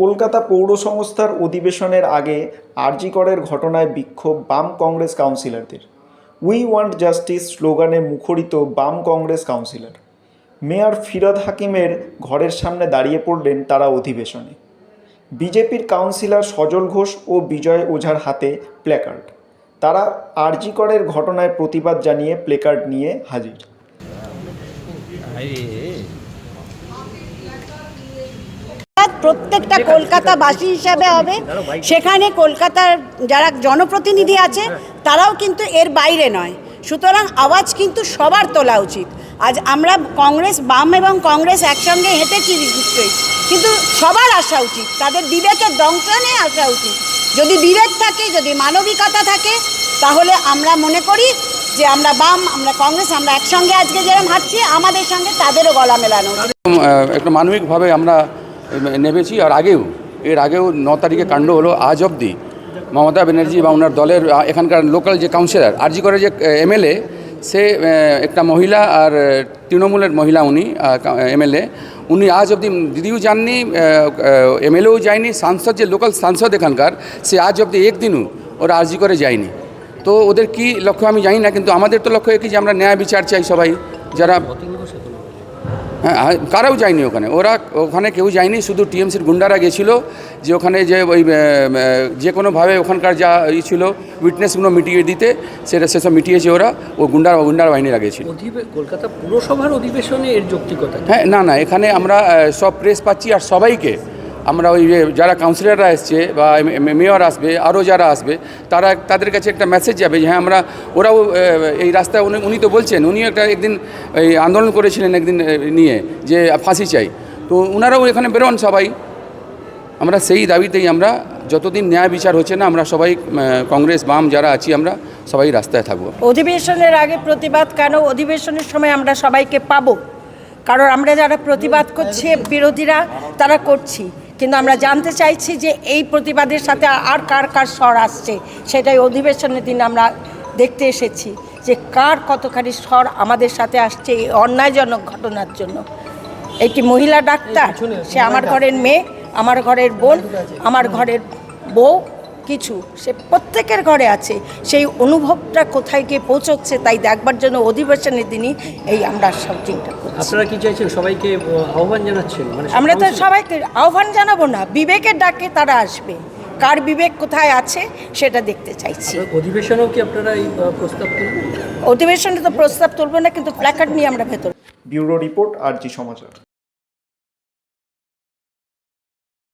কলকাতা পৌর সংস্থার অধিবেশনের আগে আরজি করের ঘটনায় বিক্ষোভ বাম কংগ্রেস কাউন্সিলরদের। উই ওয়ান্ট জাস্টিস স্লোগানে মুখরিত বাম কংগ্রেস কাউন্সিলর। মেয়র ফিরহাদ হাকিমের ঘরের সামনে দাঁড়িয়ে পড়লেন তারা অধিবেশনে। বিজেপির কাউন্সিলর সজল ঘোষ ও বিজয় ওঝার হাতে প্ল্যাকার্ড। তারা আরজি করের ঘটনায় প্রতিবাদ জানিয়ে প্ল্যাকার্ড নিয়ে হাজির। প্রত্যেকটা কলকাতাবাসী হিসাবে হবে, সেখানে কলকাতার যারা জনপ্রতিনিধি আছে তারাও কিন্তু এর বাইরে নয়। সুতরাং আওয়াজ কিন্তু সবার তোলা উচিত। আজ আমরা কংগ্রেস, বাম এবং কংগ্রেস একসঙ্গে হেঁটেছি নিশ্চয়ই, কিন্তু সবার আসা উচিত, তাদের বিবেকের দংশনে আসা উচিত। যদি বিবেক থাকে, যদি মানবিকতা থাকে, তাহলে আমরা মনে করি যে আমরা বাম, আমরা কংগ্রেস, আমরা একসঙ্গে আজকে যেরকম হাঁটছি, আমাদের সঙ্গে তাদেরও গলা মেলানো উচিত। একটা মানবিকভাবে আমরা নেমেছি। আর এর আগেও 9 তারিখে কাণ্ড হলো। আজ অবধি মমতা ব্যানার্জি বা ওনার দলের এখানকার লোকাল যে কাউন্সিলর, আরজি করে যে এমএলএ, সে একটা মহিলা আর তৃণমূলের মহিলা, উনি এমএলএ, উনি আজ অবধি দিদিও যাননি, এমএলএও যায়নি, সাংসদ যে লোকাল সাংসদ এখানকার, সে আজ অবধি একদিনও ওরা আরজি করে যায়নি। তো ওদের কি লক্ষ্য আমি জানি না, কিন্তু আমাদের তো লক্ষ্য একই যে আমরা ন্যায় বিচার চাই। সবাই যারা কারাও যায়নি ওখানে কেউ যায়নি, শুধু টিএমসির গুন্ডারা গেছিলো, যে ওখানে যে ওই যে কোনোভাবে ওখানকার যা ছিল উইটনেসগুলো মিটিয়ে দিতে, সেসব মিটিয়েছে ওরা। ও গুন্ডার বাহিনীরা গেছিল। কলকাতা পুরসভার অধিবেশনে এর যৌক্তিকতা? হ্যাঁ, না, এখানে আমরা সব প্রেস পাচ্ছি, আর সবাইকে আমরা ওই যারা কাউন্সিলররা এসছে বা মেয়র আসবে, আরও যারা আসবে, তাদের কাছে একটা মেসেজ যাবে যে হ্যাঁ ওরাও এই রাস্তায় উনি তো বলছেন, উনিও একদিন এই আন্দোলন করেছিলেন একদিন নিয়ে, যে ফাঁসি চাই। তো ওনারাও এখানে বেরোন সবাই। আমরা সেই দাবিতেই, আমরা যতদিন ন্যায় বিচার হচ্ছে না, আমরা সবাই কংগ্রেস বাম যারা আছি, আমরা সবাই রাস্তায় থাকবো। অধিবেশনের আগে প্রতিবাদ কেন? অধিবেশনের সময় আমরা সবাইকে পাবো, কারণ আমরা যারা প্রতিবাদ করছি, বিরোধীরা তারা করছি, কিন্তু আমরা জানতে চাইছি যে এই প্রতিবাদের সাথে আর কার স্বর আসছে, সেটাই অধিবেশনের দিন আমরা দেখতে এসেছি, যে কার কতখানি স্বর আমাদের সাথে আসছে এই অন্যায়জনক ঘটনার জন্য। একটি মহিলা ডাক্তার, সে আমার ঘরের মেয়ে, আমার ঘরের বোন, আমার ঘরের বউ, কিছু সে প্রত্যেকের ঘরে আছে। সেই অনুভবটা কোথায় গিয়ে পৌঁছচ্ছে, তাই দেখবার জন্য অধিবেশনের দিনই এই আমরা সব চিন্তা করছি। আপনারা কি চাইছেন? সবাইকে আহ্বান জানাচ্ছেন? আমরা তো সবাইকে আহ্বান জানাবো না, বিবেকের ডাকে তারা আসবে। কার বিবেক কোথায় আছে সেটা দেখতে চাইছি। অধিবেশনেও কি আপনারা এই প্রস্তাব তুলবেন? অধিবেশনে তো প্রস্তাব তুলবো না, কিন্তু প্ল্যাকার্ড নিয়ে আমরা ভেতর। ব্যুরো রিপোর্ট, আরজি সমাচার।